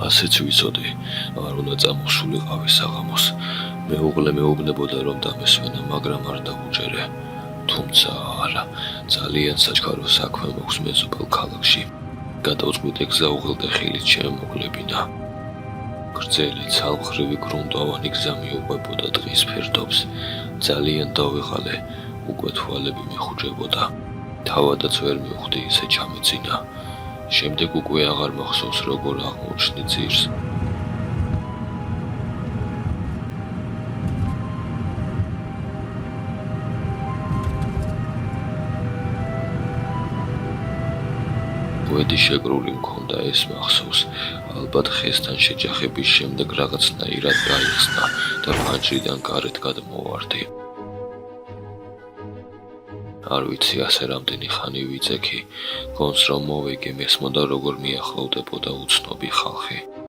ასეც ვიცოდი, არ უნდა წამოსულიყავი საღამოს. მეუღლე მეუბნებოდა, რომ დამესვენა, მაგრამ არ დავუჯერე. თუმცა არა, ძალიან საჩქარო საქმე მოქვს მეზობელ ქალაქში. გადავწყვიტე გზა უღელტეხილით შემოგლებინა. გრძელი ცალმხრივი გრუნტოვანი გზა მიუყვებოდა ტყის ფერდობს. ძალიან დავიღალე, უკვე თვალები მეხუჭებოდა. თავადაც ვერ მივხვდი, ისე ჩამეცინა. შემდეგ უკვე აღარ მახსოვს, როგორ აღმოჩნდი ძირს. გვედი შეკრული მქონდა, ეს მახსოვს. ალბათ ხესთან შეჯახების შემდეგ რაღაცნაირად გაიხსნა და ფანჯრიდან გარეთ გადმოვარდი. არ ვიცი, ასე რამდენი ხანი ვიძექი. გონს რომ მოვეგე, მესმოდა, როგორ მიახლოვდებოდა უცნობი ხალხი.